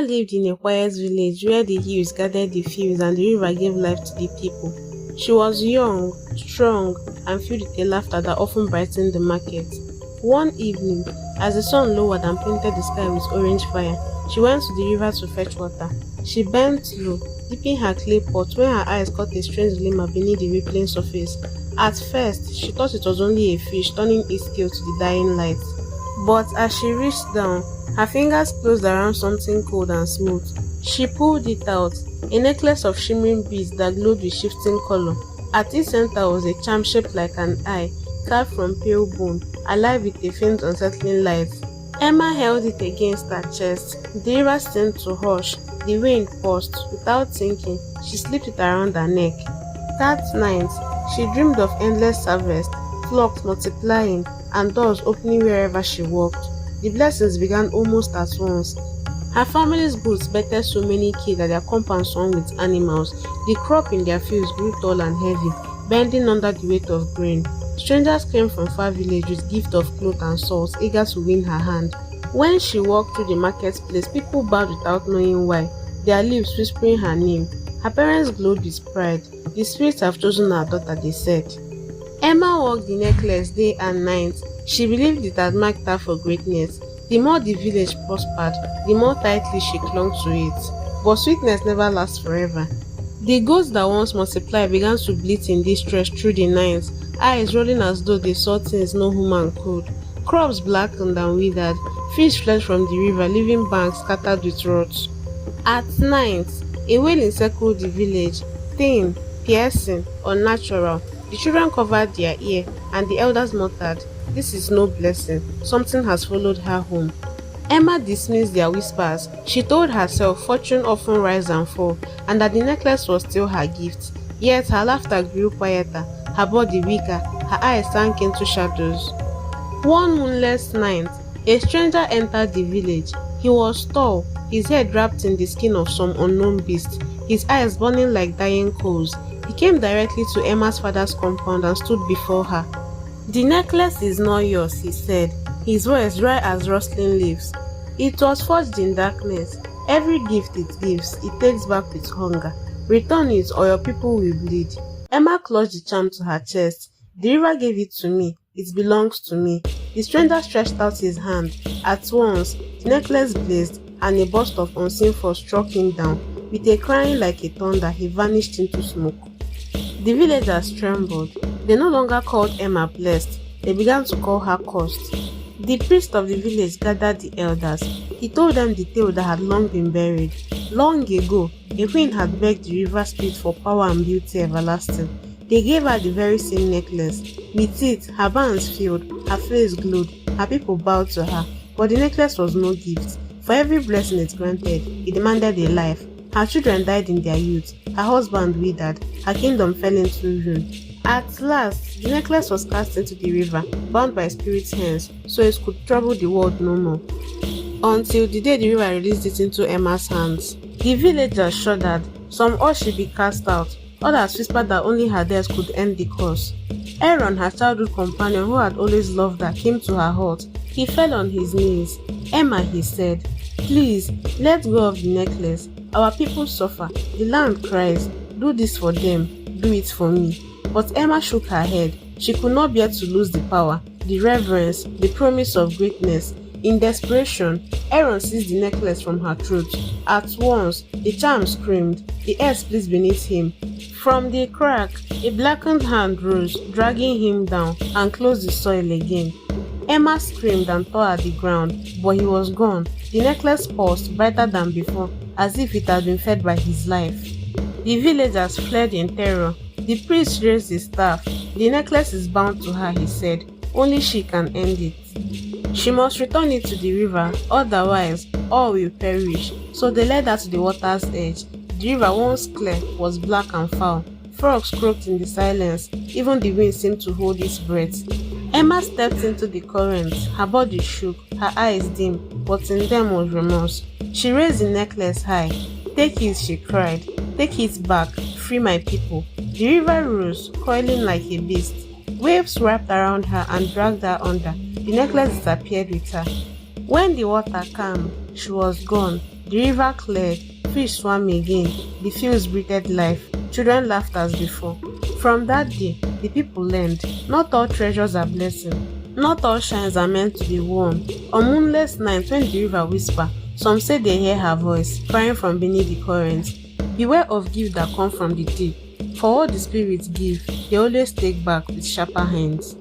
lived in a quiet village where the hills guarded the fields and the river gave life to the people. She was young, strong, and filled with a laughter that often brightened the market. One evening, as the sun lowered and painted the sky with orange fire, she went to the river to fetch water. She bent low, dipping her clay pot when her eyes caught a strange glimmer beneath the rippling surface. At first, she thought it was only a fish turning its scale to the dying light. But as she reached down, her fingers closed around something cold and smooth. She pulled it out, a necklace of shimmering beads that glowed with shifting color. At its center was a charm shaped like an eye, carved from pale bone, alive with a faint unsettling light. Emma held it against her chest. The river seemed to hush. The wind paused. Without thinking, she slipped it around her neck. That night, she dreamed of endless harvest, flocks multiplying, and doors opening wherever she walked. The blessings began almost at once. Her family's goods bettered so many kids that their compound swung with animals. The crop in their fields grew tall and heavy, bending under the weight of grain. Strangers came from far villages with gifts of cloth and salt, eager to win her hand. When she walked through the marketplace, people bowed without knowing why, their lips whispering her name. Her parents glowed with pride. The spirits have chosen her daughter, they said. Emma wore the necklace day and night. She believed it had marked her for greatness. The more the village prospered, the more tightly she clung to it. But sweetness never lasts forever. The goats that once multiplied began to bleat in distress through the night, eyes rolling as though they saw things no human could. Crops blackened and withered. Fish fled from the river, leaving banks scattered with rot. At night, a wail encircled the village, thin, piercing, unnatural. The children covered their ear, and the elders muttered, "This is no blessing. Something has followed her home." Emma dismissed their whispers. She told herself fortune often rise and fall, and that the necklace was still her gift. Yet her laughter grew quieter, her body weaker, her eyes sank into shadows. One moonless night, a stranger entered the village. He was tall, his head wrapped in the skin of some unknown beast, his eyes burning like dying coals. He came directly to Emma's father's compound and stood before her. "The necklace is not yours," he said, his voice dry as rustling leaves. "It was forged in darkness. Every gift it gives, it takes back with hunger. Return it or your people will bleed." Emma clutched the charm to her chest. "The river gave it to me. It belongs to me." The stranger stretched out his hand. At once, the necklace blazed, and a burst of unseen force struck him down. With a crying like a thunder, he vanished into smoke. The villagers trembled. They no longer called Emma blessed. They began to call her cursed. The priest of the village gathered the elders. He told them the tale that had long been buried. Long ago, a queen had begged the river spirit for power and beauty everlasting. They gave her the very same necklace. With it, her bands filled, her face glowed, her people bowed to her. But the necklace was no gift. For every blessing it granted, it demanded a life. Her children died in their youth, her husband withered, her kingdom fell into ruin. At last, the necklace was cast into the river, bound by spirit's hands, so it could trouble the world no more. Until the day the river released it into Emma's hands. The villagers shuddered. Some urged she be cast out, others whispered that only her death could end the curse. Aaron, her childhood companion who had always loved her, came to her hut. He fell on his knees. "Emma," he said, "please, let go of the necklace. Our people suffer. The land cries. Do this for them. Do it for me." But Emma shook her head. She could not bear to lose the power, the reverence, the promise of greatness. In desperation, Aaron seized the necklace from her throat. At once, the charm screamed. The earth split beneath him. From the crack, a blackened hand rose, dragging him down, and closed the soil again. Emma screamed and tore at the ground, but he was gone. The necklace pulsed brighter than before, as if it had been fed by his life. The villagers fled in terror. The priest raised his staff. "The necklace is bound to her," he said. "Only she can end it. She must return it to the river, otherwise all will perish." So they led her to the water's edge. The river, once clear, was black and foul. Frogs croaked in the silence. Even the wind seemed to hold its breath. Emma stepped into the current. Her body shook, her eyes dim, but in them was remorse. She raised the necklace high. "Take it," she cried. "Take it back. Free my people." The river rose, coiling like a beast. Waves wrapped around her and dragged her under. The necklace disappeared with her. When the water calmed, She was gone. The river cleared, fish swam again, the fields breathed life, children laughed as before. From that day, the people learned, not all treasures are blessings, not all shines are meant to be worn. On moonless nights when the river whisper, some say they hear her voice, crying from beneath the currents. Beware of gifts that come from the deep, for what the spirits give, they always take back with sharper hands.